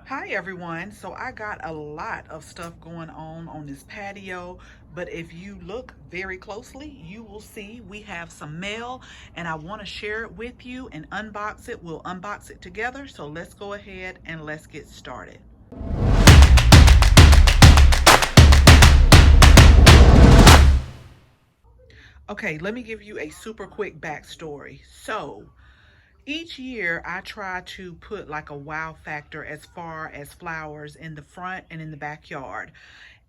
Hi everyone. So I got a lot of stuff going on this patio, but if you look very closely, you will see we have some mail and I want to share it with you and unbox it. We'll unbox it together. So let's go ahead and let's get started. Okay, let me give you a super quick backstory. So each year I try to put like a wow factor as far as flowers in the front and in the backyard.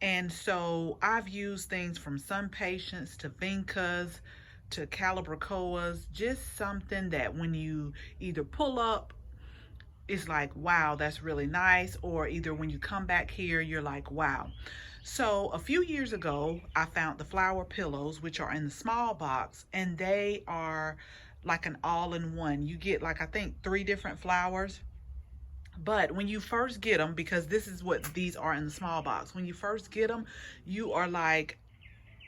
And so I've used things from sun patience to vincas to calibrachoas, just something that when you either pull up, it's like, wow, that's really nice, or either when you come back here, you're like, wow. So a few years ago, I found the flower pillows, which are in the small box, and they are like an all-in-one. You get like, I think, 3 different flowers. But when you first get them, because this is what these are in the small box, when you first get them, you are like,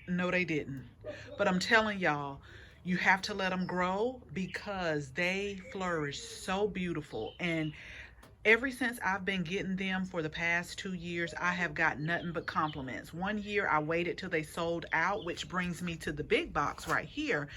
no, they didn't. But I'm telling y'all, you have to let them grow because they flourish so beautiful. And ever since I've been getting them for the past 2 years, I have got nothing but compliments. One year I waited till they sold out, which brings me to the big box right here,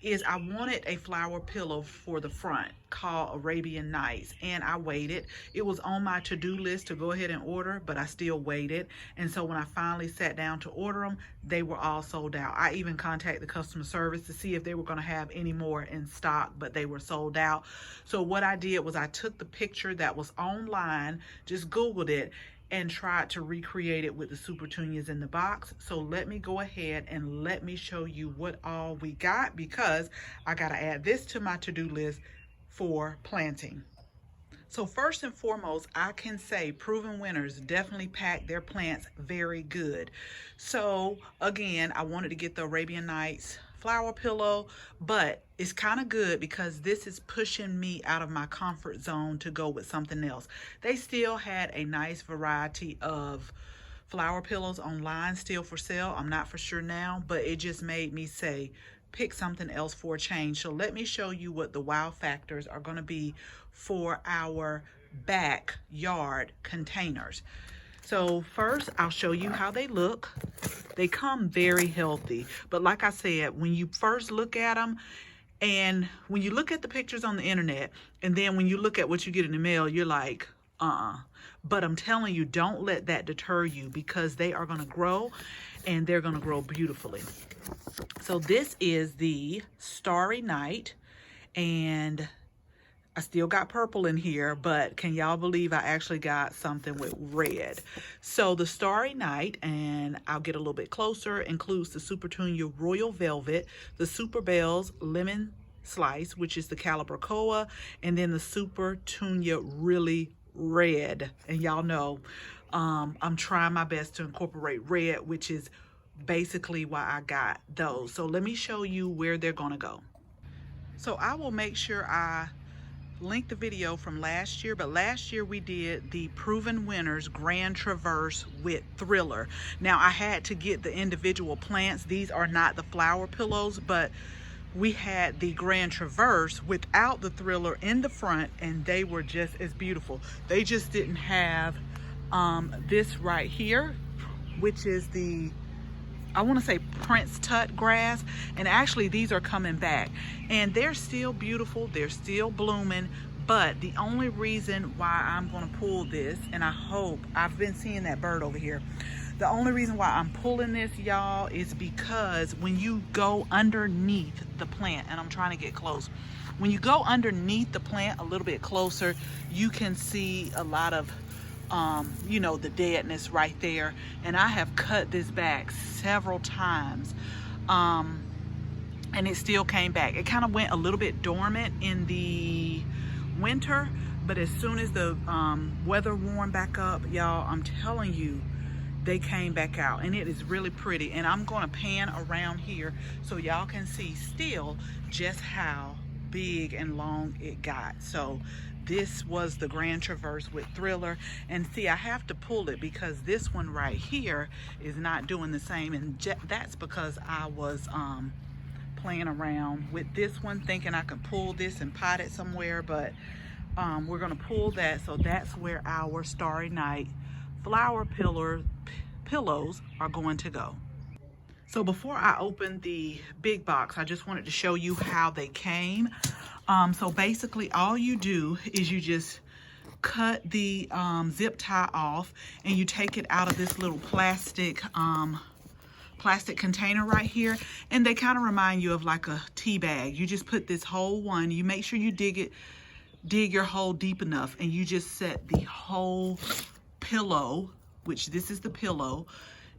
is I wanted a flower pillow for the front called Arabian Nights, and I waited. It was on my to-do list to go ahead and order, but I still waited. And so when I finally sat down to order them, they were all sold out. I even contacted the customer service to see if they were going to have any more in stock, but they were sold out. So what I did was I took the picture that was online, just Googled it, and tried to recreate it with the super petunias in the box. So let me go ahead and let me show you what all we got, because I got to add this to my to-do list for planting. So first and foremost, I can say Proven Winners definitely pack their plants very good. So again, I wanted to get the Arabian Nights flower pillow, but it's kind of good because this is pushing me out of my comfort zone to go with something else. They still had a nice variety of flower pillows online still for sale. I'm not for sure now, but it just made me say, pick something else for a change. So let me show you what the wow factors are going to be for our backyard containers. So first, I'll show you how they look. They come very healthy, but like I said, when you first look at them, and when you look at the pictures on the internet, and then when you look at what you get in the mail, you're like, But I'm telling you, don't let that deter you, because they are going to grow, and they're going to grow beautifully. So this is the Starry Night, and I still got purple in here, but can y'all believe I actually got something with red? So the Starry Night, and I'll get a little bit closer, includes the Super Petunia Royal Velvet, the Super Bells Lemon Slice, which is the Calibrachoa, and then the Super Petunia Really Red. And y'all know I'm trying my best to incorporate red, which is basically why I got those. So let me show you where they're gonna go. So I will make sure I link the video from last year, but last year we did the Proven Winners Grand Traverse with Thriller. Now I had to get the individual plants. These are not the flower pillows, but we had the Grand Traverse without the Thriller in the front, and they were just as beautiful. They just didn't have this right here, which is the, I want to say, Prince Tut Grass, and actually these are coming back, and they're still beautiful, they're still blooming. But the only reason why I'm going to pull this, and I hope, I've been seeing that bird over here, the only reason why I'm pulling this, y'all, is because when you go underneath the plant, and I'm trying to get close, when you go underneath the plant a little bit closer, you can see a lot of you know, the deadness right there. And I have cut this back several times, and it still came back. It kind of went a little bit dormant in the winter, but as soon as the weather warmed back up, y'all, I'm telling you, they came back out, and it is really pretty. And I'm going to pan around here so y'all can see still just how big and long it got. So this was the Grand Traverse with Thriller, and see, I have to pull it because this one right here is not doing the same, and that's because I was playing around with this one, thinking I could pull this and pot it somewhere, but we're gonna pull that, so that's where our Starry Night flower pillows are going to go. So before I open the big box, I just wanted to show you how they came. So basically all you do is you just cut the zip tie off, and you take it out of this little plastic container right here, and they kind of remind you of like a tea bag. You just put this whole one, you make sure you dig your hole deep enough, and you just set the whole pillow, which this is the pillow,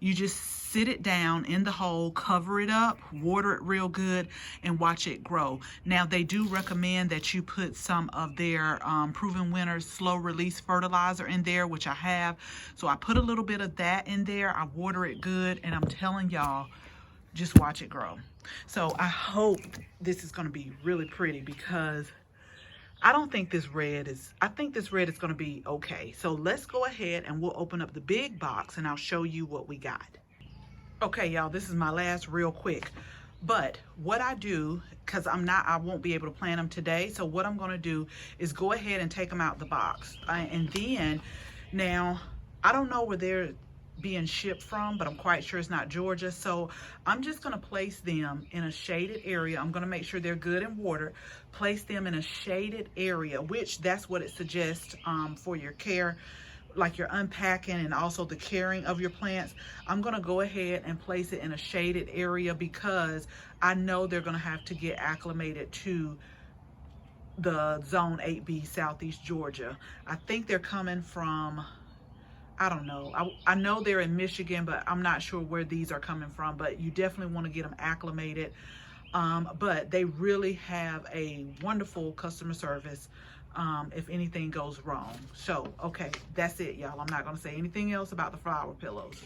you just sit it down in the hole, cover it up, water it real good, and watch it grow. Now they do recommend that you put some of their Proven Winners slow release fertilizer in there, which I have. So I put a little bit of that in there, I water it good, and I'm telling y'all, just watch it grow. So I hope this is gonna be really pretty, because I think this red is gonna be okay. So let's go ahead and we'll open up the big box and I'll show you what we got. Okay, y'all, this is my last real quick. But what I do, because I won't be able to plant them today, so what I'm gonna do is go ahead and take them out the box. And then, now, I don't know where they're being shipped from, but I'm quite sure it's not Georgia. So I'm just gonna place them in a shaded area. I'm gonna make sure they're good and watered. Place them in a shaded area, which that's what it suggests for your care, like your unpacking and also the caring of your plants. I'm gonna go ahead and place it in a shaded area because I know they're gonna have to get acclimated to the zone 8B Southeast Georgia. I think they're coming from, I don't know. I know they're in Michigan, but I'm not sure where these are coming from, but you definitely want to get them acclimated. But they really have a wonderful customer service if anything goes wrong. So, okay, that's it, y'all. I'm not going to say anything else about the flower pillows.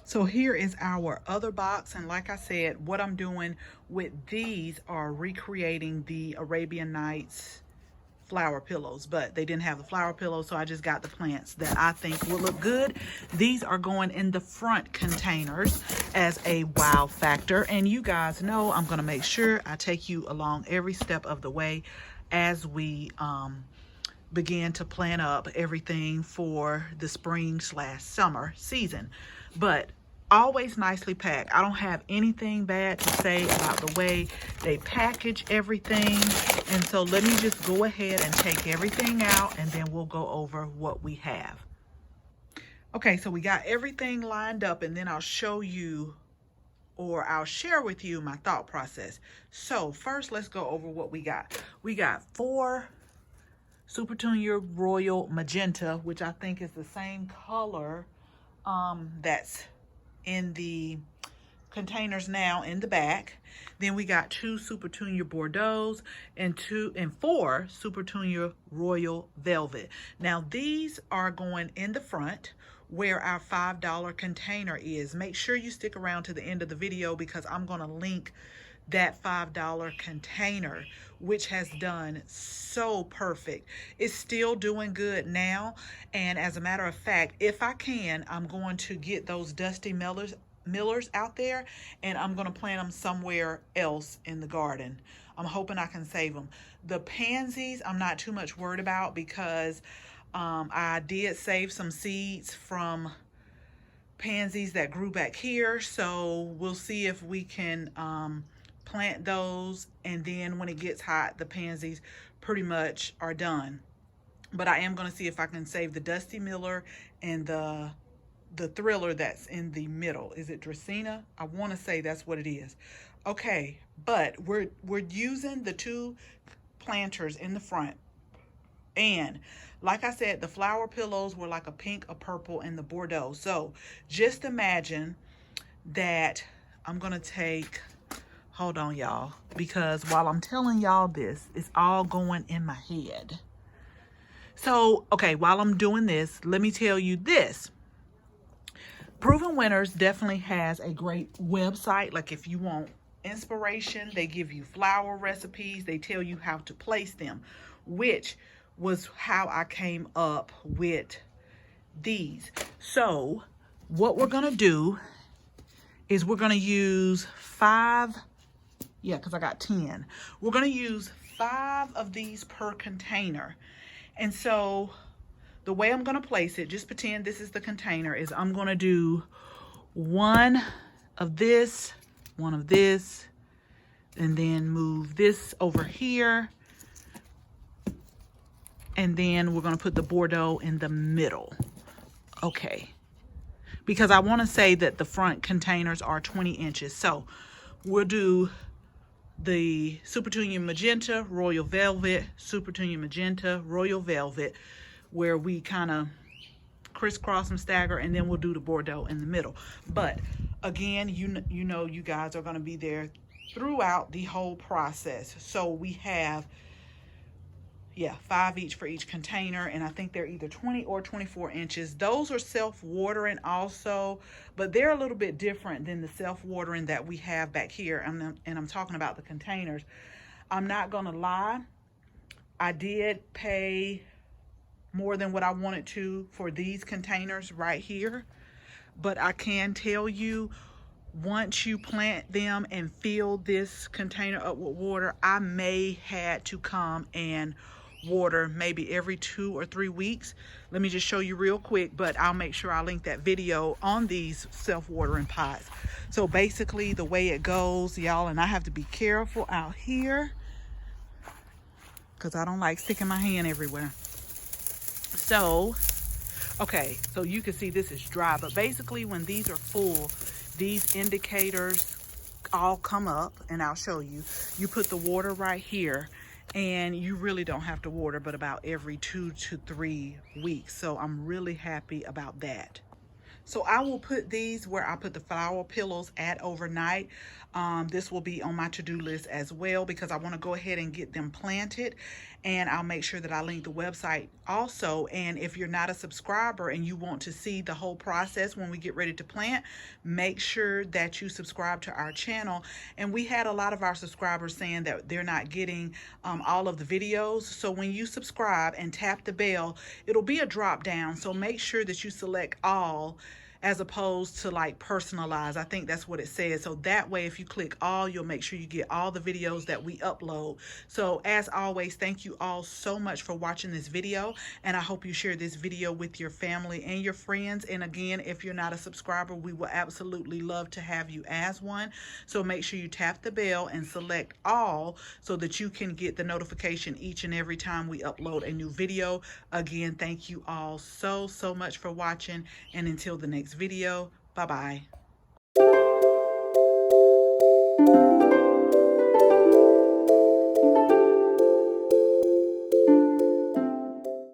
So here is our other box, and like I said, what I'm doing with these are recreating the Arabian Nights flower pillows, but they didn't have the flower pillows, so I just got the plants that I think will look good. These are going in the front containers as a wow factor, and you guys know I'm going to make sure I take you along every step of the way as we begin to plan up everything for the spring/summer season. But always nicely packed. I don't have anything bad to say about the way they package everything. And so let me just go ahead and take everything out, and then we'll go over what we have. Okay, so we got everything lined up, and then I'll show you, or I'll share with you, my thought process. So first, let's go over what we got. We got 4 Super Tunya Royal Magenta, which I think is the same color that's in the containers now in the back. Then we got 2 Super Tunya Bordeaux and 4 Super Tunya Royal Velvet. Now these are going in the front where our $5 container is. Make sure you stick around to the end of the video because I'm going to link that $5 container, which has done so perfect. It's still doing good now, and as a matter of fact, if I can, I'm going to get those Dusty Millers out there, and I'm going to plant them somewhere else in the garden. I'm hoping I can save them. The pansies I'm not too much worried about because I did save some seeds from pansies that grew back here, so we'll see if we can plant those, and then when it gets hot, the pansies pretty much are done. But I am going to see if I can save the Dusty Miller and the Thriller that's in the middle. Is it Dracaena? I want to say that's what it is. Okay, but we're using the 2 planters in the front, and like I said, the flower pillows were like a pink, a purple, and the Bordeaux. So just imagine that I'm going to take, hold on y'all, because while I'm telling y'all this, it's all going in my head. So, okay, while I'm doing this, let me tell you this. Proven Winners definitely has a great website. Like if you want inspiration, they give you flower recipes. They tell you how to place them, which was how I came up with these. So what we're going to do is we're going to use 5, yeah, because I got 10. We're going to use 5 of these per container. And so the way I'm going to place it, just pretend this is the container, is I'm going to do one of this, and then move this over here. And then we're going to put the Bordeaux in the middle. Okay. Because I want to say that the front containers are 20 inches. So we'll do the Super Tunia Magenta, Royal Velvet, Super Tunia Magenta, Royal Velvet, where we kind of crisscross and stagger, and then we'll do the Bordeaux in the middle. But again, you know you guys are going to be there throughout the whole process. So we have 5 each for each container, and I think they're either 20 or 24 inches. Those are self-watering also, but they're a little bit different than the self-watering that we have back here. And I'm talking about the containers. I'm not gonna lie, I did pay more than what I wanted to for these containers right here, but I can tell you, once you plant them and fill this container up with water, I may had to come and water maybe every 2 or 3 weeks. Let me just show you real quick, but I'll make sure I link that video on these self-watering pots. So basically the way it goes, y'all, and I have to be careful out here because I don't like sticking my hand everywhere. So okay, so you can see this is dry, but basically when these are full, these indicators all come up, and I'll show you. You put the water right here, and you really don't have to water but about every 2 to 3 weeks. So I'm really happy about that. So I will put these where I put the flower pillows at overnight. This will be on my to-do list as well because I want to go ahead and get them planted, and I'll make sure that I link the website also. And if you're not a subscriber and you want to see the whole process when we get ready to plant, make sure that you subscribe to our channel. And we had a lot of our subscribers saying that they're not getting all of the videos. So when you subscribe and tap the bell, it'll be a drop down. So make sure that you select all, as opposed to like personalized. I think that's what it says. So that way, if you click all, you'll make sure you get all the videos that we upload. So as always, thank you all so much for watching this video, and I hope you share this video with your family and your friends. And again, if you're not a subscriber, we will absolutely love to have you as one. So make sure you tap the bell and select all so that you can get the notification each and every time we upload a new video. Again, thank you all so much for watching, and until the next video, bye bye.